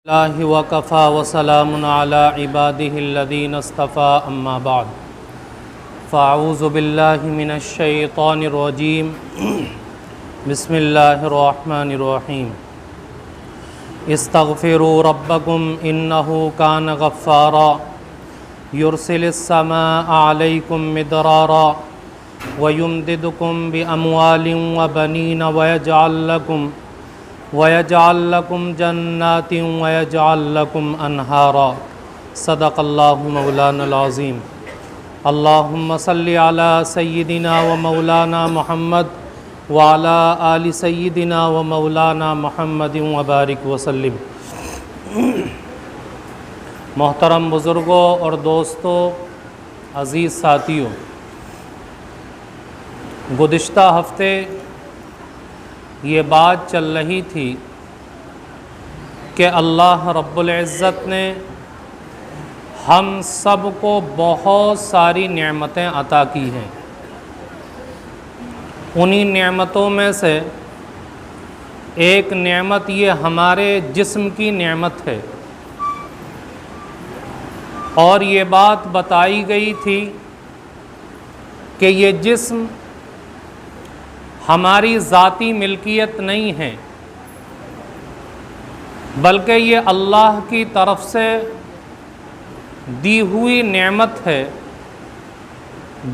اللہ وکفا وسلام علی عباده الذین اصطفى اما بعد فاعوذ باللہ من الشیطان الرجیم بسم اللہ الرحمن الرحیم استغفروا ربکم انہ کان غفارا یرسل السماء علیکم مدرارا ویمددکم باموال وبنین وَيَجْعَلْ لَكُمْ جَنَّاتٍ وَيَجْعَلْ لَكُمْ أَنْهَارًا صدق اللہ مولانا العظیم اللہم صلی علی سیدنا و مولانا محمد وعلی آل سیدنا و مولانا محمد وبارک وسلم۔ محترم بزرگوں اور دوستوں، عزیز ساتھیوں، گزشتہ ہفتے یہ بات چل رہی تھی کہ اللہ رب العزت نے ہم سب کو بہت ساری نعمتیں عطا کی ہیں۔ انہی نعمتوں میں سے ایک نعمت یہ ہمارے جسم کی نعمت ہے، اور یہ بات بتائی گئی تھی کہ یہ جسم ہماری ذاتی ملکیت نہیں ہے، بلکہ یہ اللہ کی طرف سے دی ہوئی نعمت ہے،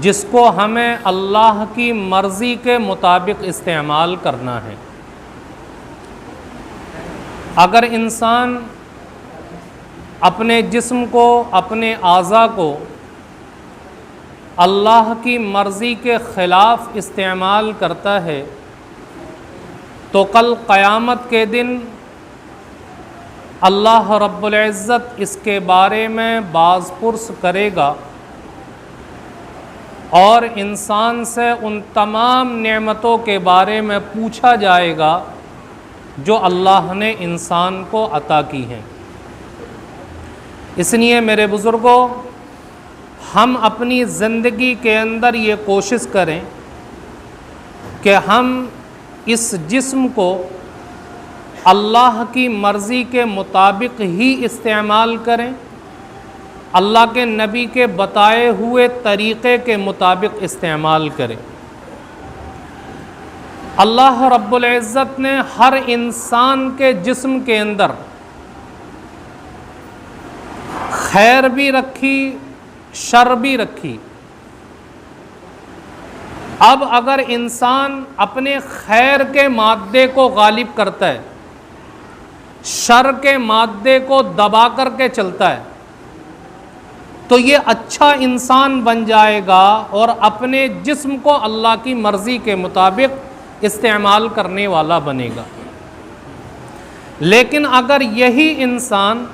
جس کو ہمیں اللہ کی مرضی کے مطابق استعمال کرنا ہے۔ اگر انسان اپنے جسم کو، اپنے اعضاء کو اللہ کی مرضی کے خلاف استعمال کرتا ہے تو کل قیامت کے دن اللہ رب العزت اس کے بارے میں باز پرس کرے گا، اور انسان سے ان تمام نعمتوں کے بارے میں پوچھا جائے گا جو اللہ نے انسان کو عطا کی ہیں۔ اس لیے میرے بزرگوں، ہم اپنی زندگی کے اندر یہ کوشش کریں کہ ہم اس جسم کو اللہ کی مرضی کے مطابق ہی استعمال کریں، اللہ کے نبی کے بتائے ہوئے طریقے کے مطابق استعمال کریں۔ اللہ رب العزت نے ہر انسان کے جسم کے اندر خیر بھی رکھی، شر بھی رکھی۔ اب اگر انسان اپنے خیر کے مادے کو غالب کرتا ہے، شر کے مادے کو دبا کر کے چلتا ہے، تو یہ اچھا انسان بن جائے گا اور اپنے جسم کو اللہ کی مرضی کے مطابق استعمال کرنے والا بنے گا۔ لیکن اگر یہی انسان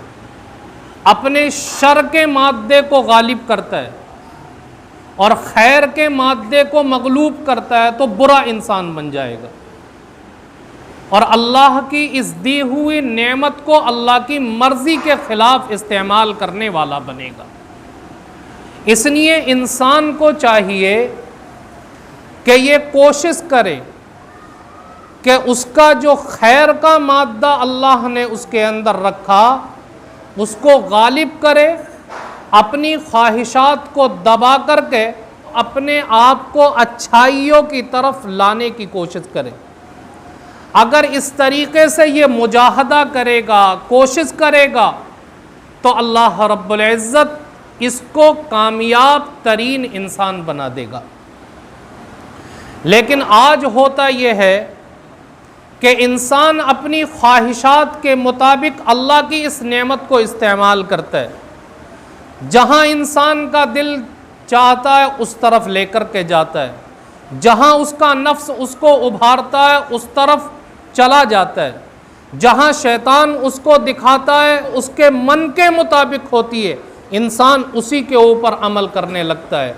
اپنے شر کے مادے کو غالب کرتا ہے اور خیر کے مادے کو مغلوب کرتا ہے تو برا انسان بن جائے گا، اور اللہ کی اس دی ہوئی نعمت کو اللہ کی مرضی کے خلاف استعمال کرنے والا بنے گا۔ اس لیے انسان کو چاہیے کہ یہ کوشش کرے کہ اس کا جو خیر کا مادہ اللہ نے اس کے اندر رکھا اس کو غالب کرے، اپنی خواہشات کو دبا کر کے اپنے آپ کو اچھائیوں کی طرف لانے کی کوشش کرے۔ اگر اس طریقے سے یہ مجاہدہ کرے گا، کوشش کرے گا، تو اللہ رب العزت اس کو کامیاب ترین انسان بنا دے گا۔ لیکن آج ہوتا یہ ہے کہ انسان اپنی خواہشات کے مطابق اللہ کی اس نعمت کو استعمال کرتا ہے۔ جہاں انسان کا دل چاہتا ہے اس طرف لے کر کے جاتا ہے، جہاں اس کا نفس اس کو ابھارتا ہے اس طرف چلا جاتا ہے، جہاں شیطان اس کو دکھاتا ہے اس کے من کے مطابق ہوتی ہے، انسان اسی کے اوپر عمل کرنے لگتا ہے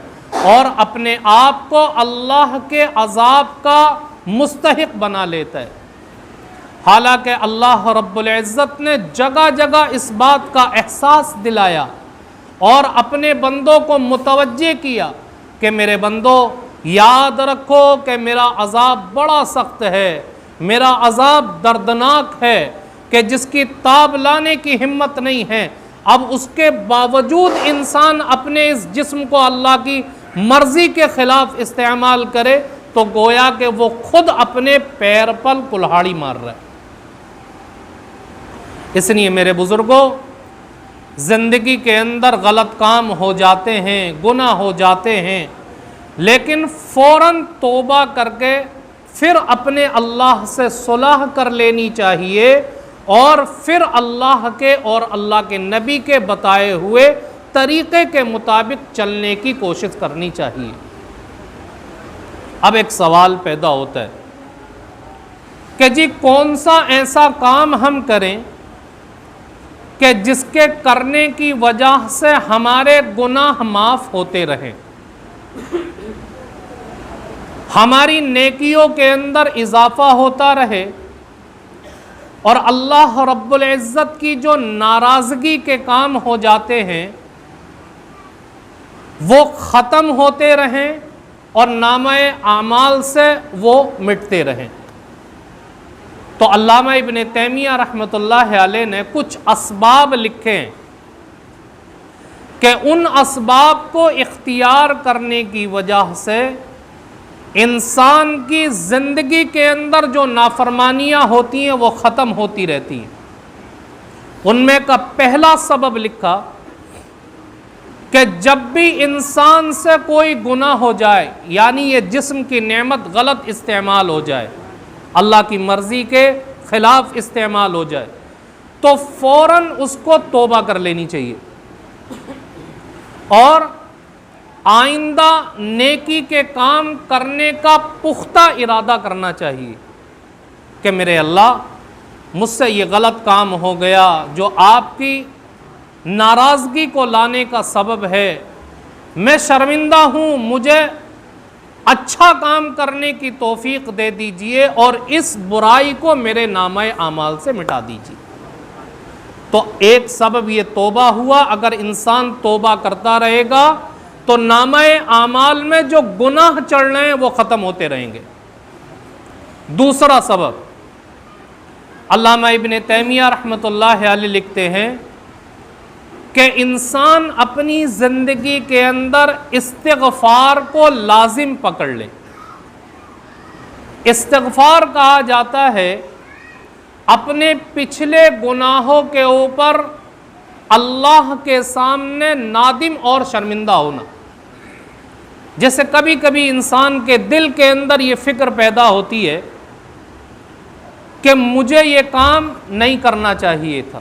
اور اپنے آپ کو اللہ کے عذاب کا مستحق بنا لیتا ہے۔ حالانکہ اللہ رب العزت نے جگہ جگہ اس بات کا احساس دلایا اور اپنے بندوں کو متوجہ کیا کہ میرے بندو یاد رکھو کہ میرا عذاب بڑا سخت ہے، میرا عذاب دردناک ہے، کہ جس کی تاب لانے کی ہمت نہیں ہے، اب اس کے باوجود انسان اپنے اس جسم کو اللہ کی مرضی کے خلاف استعمال کرے تو گویا کہ وہ خود اپنے پیر پر کلہاڑی مار رہا ہے۔ اس لیے میرے بزرگوں، زندگی کے اندر غلط کام ہو جاتے ہیں، گناہ ہو جاتے ہیں، لیکن فوراً توبہ کر کے پھر اپنے اللہ سے صلح کر لینی چاہیے، اور پھر اللہ کے اور اللہ کے نبی کے بتائے ہوئے طریقے کے مطابق چلنے کی کوشش کرنی چاہیے۔ اب ایک سوال پیدا ہوتا ہے کہ جی کون سا ایسا کام ہم کریں کہ جس کے کرنے کی وجہ سے ہمارے گناہ معاف ہوتے رہیں، ہماری نیکیوں کے اندر اضافہ ہوتا رہے، اور اللہ رب العزت کی جو ناراضگی کے کام ہو جاتے ہیں وہ ختم ہوتے رہیں اور نامہ اعمال سے وہ مٹتے رہیں۔ تو علامہ ابن تیمیہ رحمۃ اللہ علیہ نے کچھ اسباب لکھے ہیں کہ ان اسباب کو اختیار کرنے کی وجہ سے انسان کی زندگی کے اندر جو نافرمانیاں ہوتی ہیں وہ ختم ہوتی رہتی ہیں۔ ان میں کا پہلا سبب لکھا کہ جب بھی انسان سے کوئی گناہ ہو جائے، یعنی یہ جسم کی نعمت غلط استعمال ہو جائے، اللہ کی مرضی کے خلاف استعمال ہو جائے، تو فوراً اس کو توبہ کر لینی چاہیے، اور آئندہ نیکی کے کام کرنے کا پختہ ارادہ کرنا چاہیے کہ میرے اللہ، مجھ سے یہ غلط کام ہو گیا جو آپ کی ناراضگی کو لانے کا سبب ہے، میں شرمندہ ہوں، مجھے اچھا کام کرنے کی توفیق دے دیجئے اور اس برائی کو میرے نامہ اعمال سے مٹا دیجئے۔ تو ایک سبب یہ توبہ ہوا، اگر انسان توبہ کرتا رہے گا تو نامہ اعمال میں جو گناہ چڑھ رہے ہیں وہ ختم ہوتے رہیں گے۔ دوسرا سبب، علامہ ابن تیمیہ رحمۃ اللہ علیہ لکھتے ہیں کہ انسان اپنی زندگی کے اندر استغفار کو لازم پکڑ لے۔ استغفار کہا جاتا ہے اپنے پچھلے گناہوں کے اوپر اللہ کے سامنے نادم اور شرمندہ ہونا۔ جیسے کبھی کبھی انسان کے دل کے اندر یہ فکر پیدا ہوتی ہے کہ مجھے یہ کام نہیں کرنا چاہیے تھا،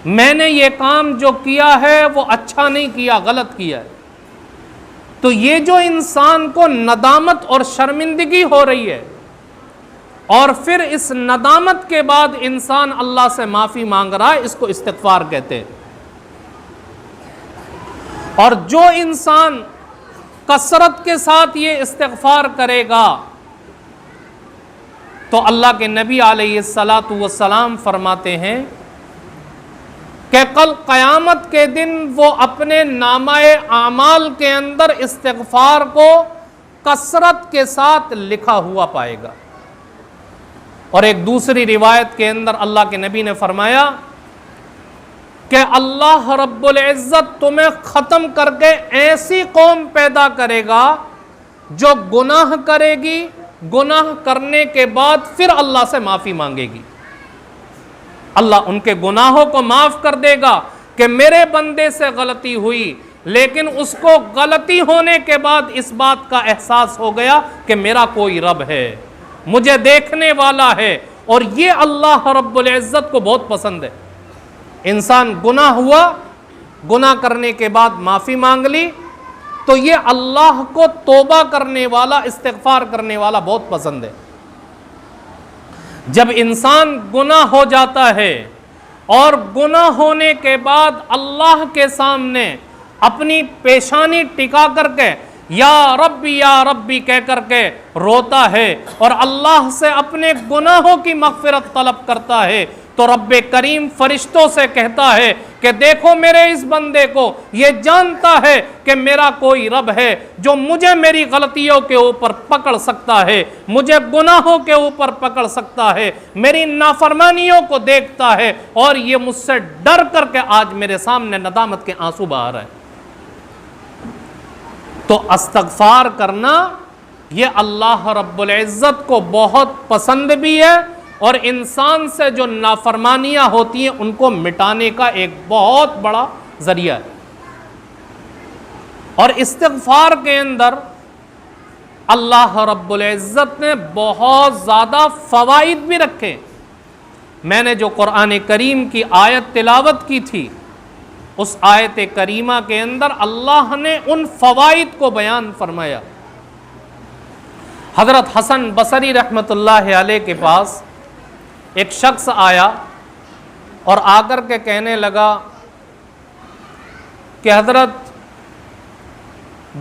میں نے یہ کام جو کیا ہے وہ اچھا نہیں کیا، غلط کیا ہے۔ تو یہ جو انسان کو ندامت اور شرمندگی ہو رہی ہے، اور پھر اس ندامت کے بعد انسان اللہ سے معافی مانگ رہا ہے، اس کو استغفار کہتے ہیں۔ اور جو انسان کثرت کے ساتھ یہ استغفار کرے گا تو اللہ کے نبی علیہ الصلاۃ والسلام فرماتے ہیں کہ کل قیامت کے دن وہ اپنے نامہ اعمال کے اندر استغفار کو کثرت کے ساتھ لکھا ہوا پائے گا۔ اور ایک دوسری روایت کے اندر اللہ کے نبی نے فرمایا کہ اللہ رب العزت تمہیں ختم کر کے ایسی قوم پیدا کرے گا جو گناہ کرے گی، گناہ کرنے کے بعد پھر اللہ سے معافی مانگے گی۔ اللہ ان کے گناہوں کو معاف کر دے گا کہ میرے بندے سے غلطی ہوئی، لیکن اس کو غلطی ہونے کے بعد اس بات کا احساس ہو گیا کہ میرا کوئی رب ہے، مجھے دیکھنے والا ہے، اور یہ اللہ رب العزت کو بہت پسند ہے۔ انسان گناہ ہوا، گناہ کرنے کے بعد معافی مانگ لی، تو یہ اللہ کو توبہ کرنے والا، استغفار کرنے والا بہت پسند ہے۔ جب انسان گناہ ہو جاتا ہے اور گناہ ہونے کے بعد اللہ کے سامنے اپنی پیشانی ٹکا کر کے یا ربی کہہ کر کے روتا ہے اور اللہ سے اپنے گناہوں کی مغفرت طلب کرتا ہے، تو رب کریم فرشتوں سے کہتا ہے کہ دیکھو میرے اس بندے کو، یہ جانتا ہے کہ میرا کوئی رب ہے جو مجھے میری غلطیوں کے اوپر پکڑ سکتا ہے، مجھے گناہوں کے اوپر پکڑ سکتا ہے، میری نافرمانیوں کو دیکھتا ہے، اور یہ مجھ سے ڈر کر کے آج میرے سامنے ندامت کے آنسو بہا رہا ہے۔ تو استغفار کرنا یہ اللہ رب العزت کو بہت پسند بھی ہے، اور انسان سے جو نافرمانیاں ہوتی ہیں ان کو مٹانے کا ایک بہت بڑا ذریعہ ہے۔ اور استغفار کے اندر اللہ رب العزت نے بہت زیادہ فوائد بھی رکھے۔ میں نے جو قرآن کریم کی آیت تلاوت کی تھی، اس آیت کریمہ کے اندر اللہ نے ان فوائد کو بیان فرمایا۔ حضرت حسن بصری رحمۃ اللہ علیہ کے پاس ایک شخص آیا اور آ کر کے کہنے لگا کہ حضرت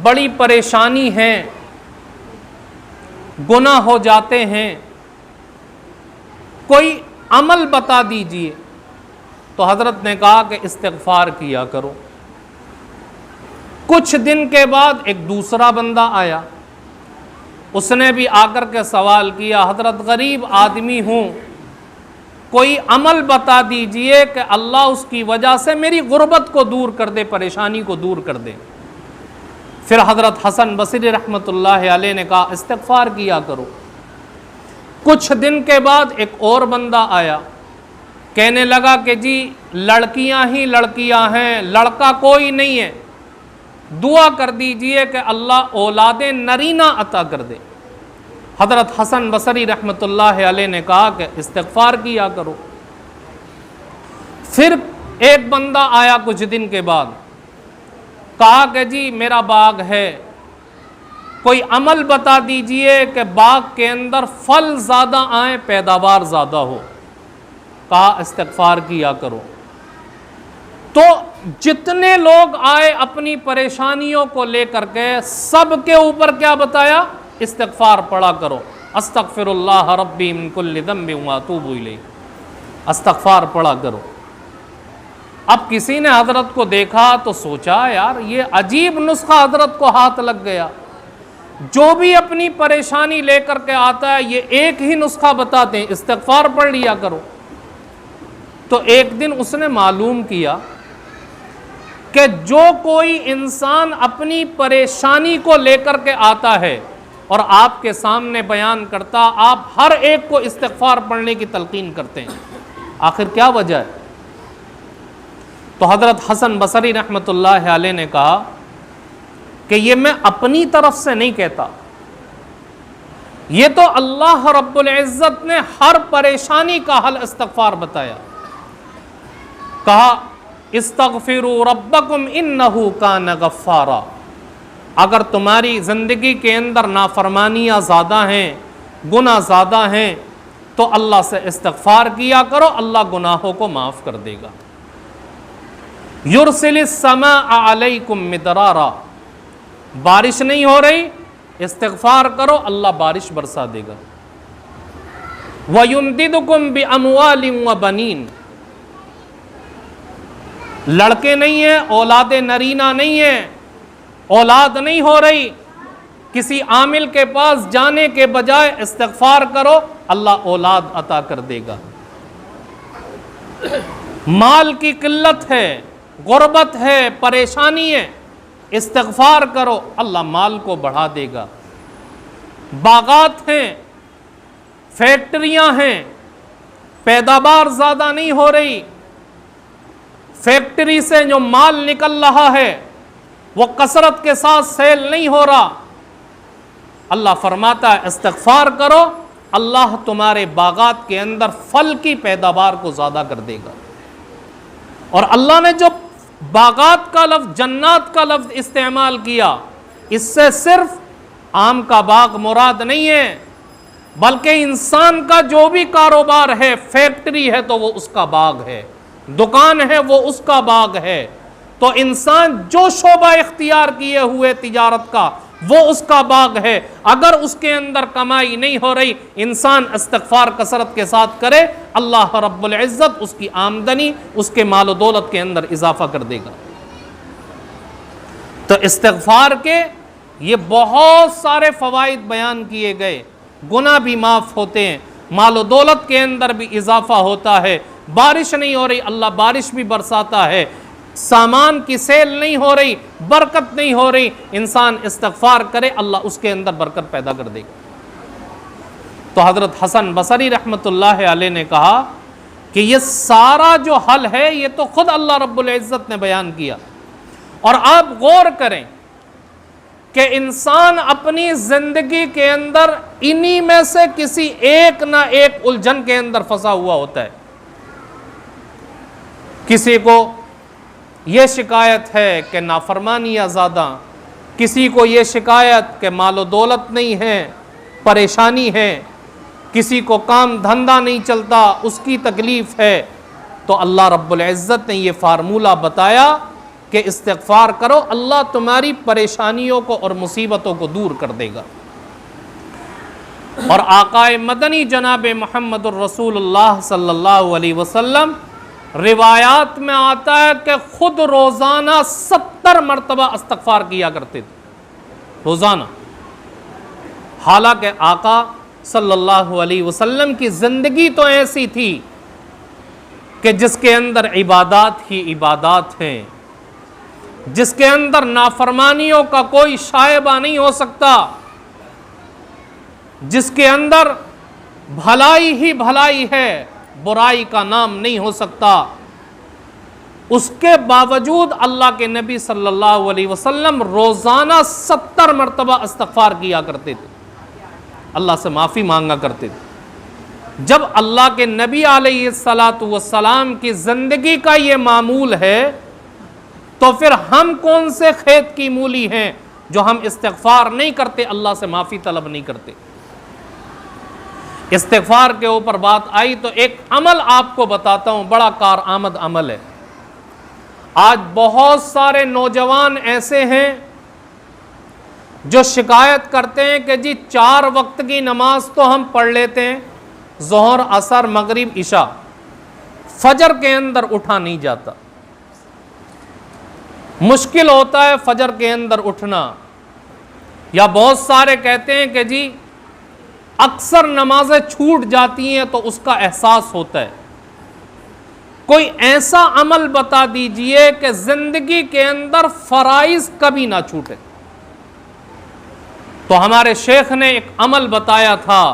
بڑی پریشانی ہے، گناہ ہو جاتے ہیں، کوئی عمل بتا دیجئے۔ تو حضرت نے کہا کہ استغفار کیا کرو۔ کچھ دن کے بعد ایک دوسرا بندہ آیا، اس نے بھی آ کر کے سوال کیا، حضرت غریب آدمی ہوں، کوئی عمل بتا دیجئے کہ اللہ اس کی وجہ سے میری غربت کو دور کر دے، پریشانی کو دور کر دے۔ پھر حضرت حسن بصری رحمۃ اللہ علیہ نے کہا استغفار کیا کرو۔ کچھ دن کے بعد ایک اور بندہ آیا، کہنے لگا کہ جی لڑکیاں ہی لڑکیاں ہیں، لڑکا کوئی نہیں ہے، دعا کر دیجئے کہ اللہ اولاد نرینہ عطا کر دے۔ حضرت حسن بصری رحمۃ اللہ علیہ نے کہا کہ استغفار کیا کرو۔ پھر ایک بندہ آیا کچھ دن کے بعد، کہا کہ جی میرا باغ ہے، کوئی عمل بتا دیجئے کہ باغ کے اندر پھل زیادہ آئیں، پیداوار زیادہ ہو۔ کہا استغفار کیا کرو۔ تو جتنے لوگ آئے اپنی پریشانیوں کو لے کر کے، سب کے اوپر کیا بتایا؟ استغفار پڑھا کرو۔ استغفر اللہ ربی من کل ذنب واتوب الیہ، استغفار پڑھا کرو۔ اب کسی نے حضرت کو دیکھا تو سوچا یار یہ عجیب نسخہ حضرت کو ہاتھ لگ گیا، جو بھی اپنی پریشانی لے کر کے آتا ہے یہ ایک ہی نسخہ بتاتے ہیں، استغفار پڑھ لیا کرو۔ تو ایک دن اس نے معلوم کیا کہ جو کوئی انسان اپنی پریشانی کو لے کر کے آتا ہے اور آپ کے سامنے بیان کرتا، آپ ہر ایک کو استغفار پڑھنے کی تلقین کرتے ہیں، آخر کیا وجہ ہے؟ تو حضرت حسن بصری رحمۃ اللہ علیہ نے کہا کہ یہ میں اپنی طرف سے نہیں کہتا، یہ تو اللہ رب العزت نے ہر پریشانی کا حل استغفار بتایا۔ کہا استغفروا ربکم انہ کان غفارا، اگر تمہاری زندگی کے اندر نافرمانیاں زیادہ ہیں، گناہ زیادہ ہیں، تو اللہ سے استغفار کیا کرو، اللہ گناہوں کو معاف کر دے گا۔ یرسل السماء علیکم مدرارا، بارش نہیں ہو رہی، استغفار کرو، اللہ بارش برسا دے گا۔ وَيُمْدِدُكُمْ بِأَمْوَالٍ وَبَنِينَ، لڑکے نہیں ہیں، اولاد نرینہ نہیں ہیں، اولاد نہیں ہو رہی، کسی عامل کے پاس جانے کے بجائے استغفار کرو، اللہ اولاد عطا کر دے گا۔ مال کی قلت ہے، غربت ہے، پریشانی ہے، استغفار کرو، اللہ مال کو بڑھا دے گا۔ باغات ہیں، فیکٹریاں ہیں، پیداوار زیادہ نہیں ہو رہی، فیکٹری سے جو مال نکل رہا ہے وہ کثرت کے ساتھ سیل نہیں ہو رہا، اللہ فرماتا ہے استغفار کرو، اللہ تمہارے باغات کے اندر پھل کی پیداوار کو زیادہ کر دے گا۔ اور اللہ نے جو باغات کا لفظ، جنات کا لفظ استعمال کیا، اس سے صرف آم کا باغ مراد نہیں ہے، بلکہ انسان کا جو بھی کاروبار ہے، فیکٹری ہے تو وہ اس کا باغ ہے، دکان ہے وہ اس کا باغ ہے۔ تو انسان جو شعبہ اختیار کیے ہوئے تجارت کا، وہ اس کا باغ ہے. اگر اس کے اندر کمائی نہیں ہو رہی، انسان استغفار کثرت کے ساتھ کرے، اللہ رب العزت اس کی آمدنی، اس کے مال و دولت کے اندر اضافہ کر دے گا. تو استغفار کے یہ بہت سارے فوائد بیان کیے گئے. گناہ بھی معاف ہوتے ہیں، مال و دولت کے اندر بھی اضافہ ہوتا ہے. بارش نہیں ہو رہی، اللہ بارش بھی برساتا ہے. سامان کی سیل نہیں ہو رہی، برکت نہیں ہو رہی، انسان استغفار کرے، اللہ اس کے اندر برکت پیدا کر دے گا. تو حضرت حسن بصری رحمۃ اللہ علیہ نے کہا کہ یہ سارا جو حل ہے یہ تو خود اللہ رب العزت نے بیان کیا. اور آپ غور کریں کہ انسان اپنی زندگی کے اندر انہی میں سے کسی ایک نہ ایک الجھن کے اندر پھنسا ہوا ہوتا ہے. کسی کو یہ شکایت ہے کہ نافرمانیاں زیادہ، کسی کو یہ شکایت کہ مال و دولت نہیں ہے، پریشانی ہے، کسی کو کام دھندا نہیں چلتا، اس کی تکلیف ہے. تو اللہ رب العزت نے یہ فارمولہ بتایا کہ استغفار کرو، اللہ تمہاری پریشانیوں کو اور مصیبتوں کو دور کر دے گا. اور آقا مدنی جناب محمد الرسول اللہ صلی اللہ علیہ وسلم روایات میں آتا ہے کہ خود روزانہ 70 مرتبہ استغفار کیا کرتے تھے روزانہ. حالانکہ آقا صلی اللہ علیہ وسلم کی زندگی تو ایسی تھی کہ جس کے اندر عبادات ہی عبادات ہیں، جس کے اندر نافرمانیوں کا کوئی شائبہ نہیں ہو سکتا، جس کے اندر بھلائی ہی بھلائی ہے، برائی کا نام نہیں ہو سکتا. اس کے باوجود اللہ کے نبی صلی اللہ علیہ وسلم روزانہ 70 مرتبہ استغفار کیا کرتے تھے، اللہ سے معافی مانگا کرتے تھے. جب اللہ کے نبی علیہ السلام کی زندگی کا یہ معمول ہے تو پھر ہم کون سے کھیت کی مولی ہیں جو ہم استغفار نہیں کرتے، اللہ سے معافی طلب نہیں کرتے. استغفار کے اوپر بات آئی تو ایک عمل آپ کو بتاتا ہوں، بڑا کارآمد عمل ہے. آج بہت سارے نوجوان ایسے ہیں جو شکایت کرتے ہیں کہ جی 4 وقت کی نماز تو ہم پڑھ لیتے ہیں، ظہر، عصر، مغرب، عشاء، فجر کے اندر اٹھا نہیں جاتا. مشکل ہوتا ہے فجر کے اندر اٹھنا. یا بہت سارے کہتے ہیں کہ جی اکثر نمازیں چھوٹ جاتی ہیں تو اس کا احساس ہوتا ہے. کوئی ایسا عمل بتا دیجئے کہ زندگی کے اندر فرائض کبھی نہ چھوٹے. تو ہمارے شیخ نے ایک عمل بتایا تھا،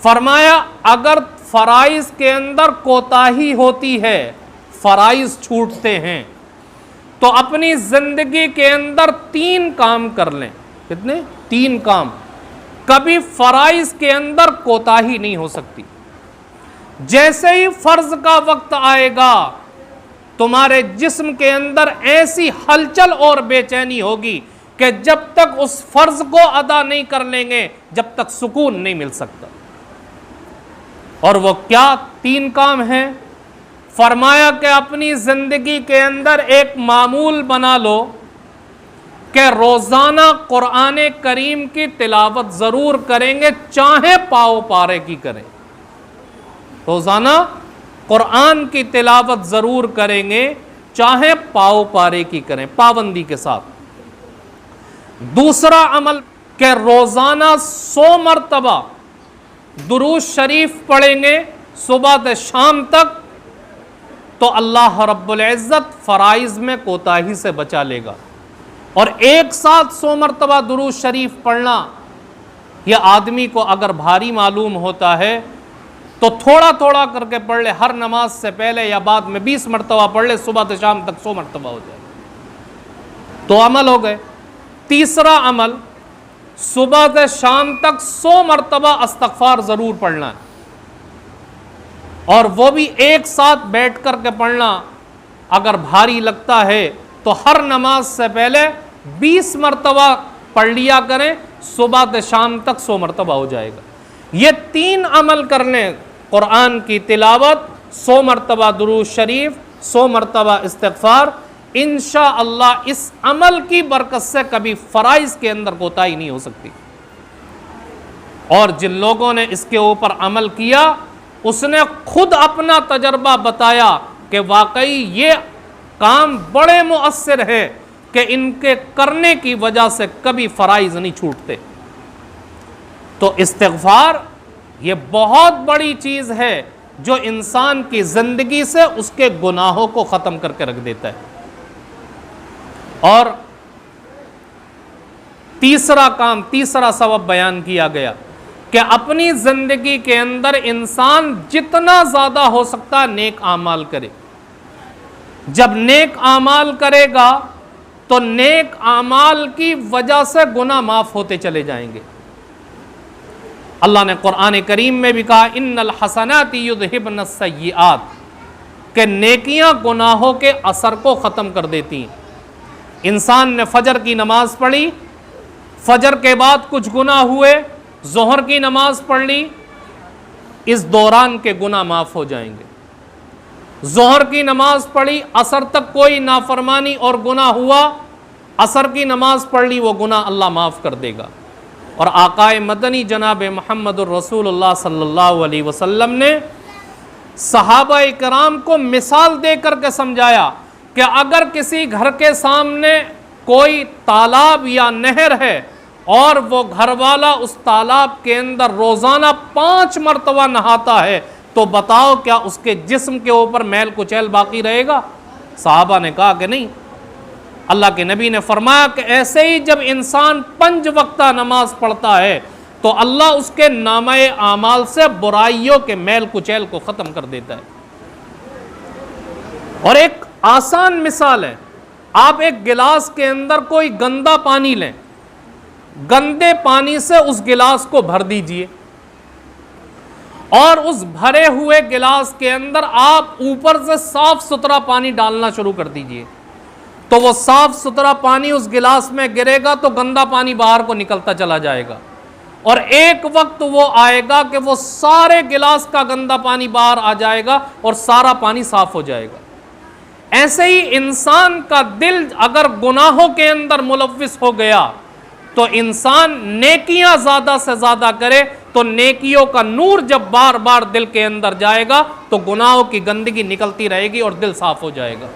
فرمایا اگر فرائض کے اندر کوتاہی ہوتی ہے، فرائض چھوٹتے ہیں، تو اپنی زندگی کے اندر 3 کام کر لیں. کتنے؟ 3 کام. کبھی فرائض کے اندر کوتاہی نہیں ہو سکتی. جیسے ہی فرض کا وقت آئے گا تمہارے جسم کے اندر ایسی ہلچل اور بے چینی ہوگی کہ جب تک اس فرض کو ادا نہیں کر لیں گے جب تک سکون نہیں مل سکتا. اور وہ کیا 3 کام ہیں؟ فرمایا کہ اپنی زندگی کے اندر ایک معمول بنا لو کہ روزانہ قرآن کریم کی تلاوت ضرور کریں گے، چاہے پاؤ پارے کی کریں. روزانہ قرآن کی تلاوت ضرور کریں گے، چاہے پاؤ پارے کی کریں، پابندی کے ساتھ. دوسرا عمل کہ روزانہ 100 مرتبہ درود شریف پڑھیں گے صبح سے شام تک، تو اللہ رب العزت فرائض میں کوتاہی سے بچا لے گا. اور ایک ساتھ 100 مرتبہ درود شریف پڑھنا یہ آدمی کو اگر بھاری معلوم ہوتا ہے تو تھوڑا تھوڑا کر کے پڑھ لے، ہر نماز سے پہلے یا بعد میں 20 مرتبہ پڑھ لے، صبح سے شام تک 100 مرتبہ ہو جائے تو عمل ہو گئے. تیسرا عمل، صبح سے شام تک 100 مرتبہ استغفار ضرور پڑھنا ہے، اور وہ بھی ایک ساتھ بیٹھ کر کے پڑھنا. اگر بھاری لگتا ہے تو ہر نماز سے پہلے 20 مرتبہ پڑھ لیا کریں، صبح سے شام تک 100 مرتبہ ہو جائے گا. یہ 3 عمل کر لیں، قرآن کی تلاوت، 100 مرتبہ درود شریف، 100 مرتبہ استغفار، انشاءاللہ اس عمل کی برکت سے کبھی فرائض کے اندر کوتاہی نہیں ہو سکتی۔ اور جن لوگوں نے اس کے اوپر عمل کیا، اس نے خود اپنا تجربہ بتایا کہ واقعی یہ کام بڑے مؤثر ہے کہ ان کے کرنے کی وجہ سے کبھی فرائض نہیں چھوٹتے۔ تو استغفار یہ بہت بڑی چیز ہے جو انسان کی زندگی سے اس کے گناہوں کو ختم کر کے رکھ دیتا ہے۔ اور تیسرا سبب بیان کیا گیا کہ اپنی زندگی کے اندر انسان جتنا زیادہ ہو سکتا نیک اعمال کرے۔ جب نیک اعمال کرے گا تو نیک اعمال کی وجہ سے گناہ معاف ہوتے چلے جائیں گے۔ اللہ نے قرآن کریم میں بھی کہا ان الحسنات یذہبن السیئات، کہ نیکیاں گناہوں کے اثر کو ختم کر دیتی ہیں۔ انسان نے فجر کی نماز پڑھی، فجر کے بعد کچھ گناہ ہوئے، ظہر کی نماز پڑھ لی، اس دوران کے گناہ معاف ہو جائیں گے۔ ظہر کی نماز پڑھی، عصر تک کوئی نافرمانی اور گناہ ہوا، عصر کی نماز پڑھ لی، وہ گناہ اللہ معاف کر دے گا۔ اور آقائے مدنی جناب محمد الرسول اللہ صلی اللہ علیہ وسلم نے صحابہ کرام کو مثال دے کر کے سمجھایا کہ اگر کسی گھر کے سامنے کوئی تالاب یا نہر ہے اور وہ گھر والا اس تالاب کے اندر روزانہ 5 مرتبہ نہاتا ہے تو بتاؤ کیا اس کے جسم کے اوپر میل کچیل باقی رہے گا؟ صحابہ نے کہا کہ نہیں۔ اللہ کے نبی نے فرمایا کہ ایسے ہی جب انسان 5 وقتہ نماز پڑھتا ہے تو اللہ اس کے نامہ اعمال سے برائیوں کے میل کچیل کو ختم کر دیتا ہے۔ اور ایک آسان مثال ہے، آپ ایک گلاس کے اندر کوئی گندا پانی لیں، گندے پانی سے اس گلاس کو بھر دیجئے اور اس بھرے ہوئے گلاس کے اندر آپ اوپر سے صاف ستھرا پانی ڈالنا شروع کر دیجئے، تو وہ صاف ستھرا پانی اس گلاس میں گرے گا تو گندا پانی باہر کو نکلتا چلا جائے گا، اور ایک وقت وہ آئے گا کہ وہ سارے گلاس کا گندا پانی باہر آ جائے گا اور سارا پانی صاف ہو جائے گا۔ ایسے ہی انسان کا دل اگر گناہوں کے اندر ملوث ہو گیا تو انسان نیکیاں زیادہ سے زیادہ کرے تو نیکیوں کا نور جب بار بار دل کے اندر جائے گا تو گناہوں کی گندگی نکلتی رہے گی اور دل صاف ہو جائے گا۔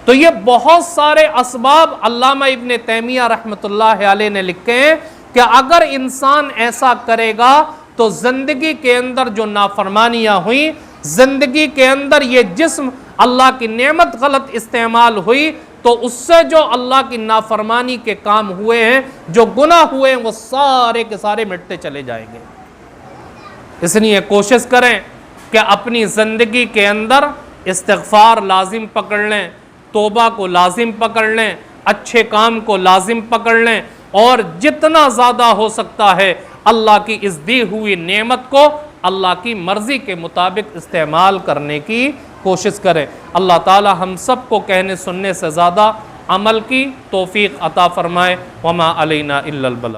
تو یہ بہت سارے اسباب علامہ ابن تیمیہ رحمۃ اللہ علیہ نے لکھے ہیں کہ اگر انسان ایسا کرے گا تو زندگی کے اندر جو نافرمانیاں ہوئیں، زندگی کے اندر یہ جسم اللہ کی نعمت غلط استعمال ہوئی تو اس سے جو اللہ کی نافرمانی کے کام ہوئے ہیں، جو گناہ ہوئے ہیں، وہ سارے کے سارے مٹتے چلے جائیں گے۔ اس لیے کوشش کریں کہ اپنی زندگی کے اندر استغفار لازم پکڑ لیں، توبہ کو لازم پکڑ لیں، اچھے کام کو لازم پکڑ لیں، اور جتنا زیادہ ہو سکتا ہے اللہ کی اس دی ہوئی نعمت کو اللہ کی مرضی کے مطابق استعمال کرنے کی کوشش کریں۔ اللہ تعالی ہم سب کو کہنے سننے سے زیادہ عمل کی توفیق عطا فرمائے۔ وما علینا الا البلاغ۔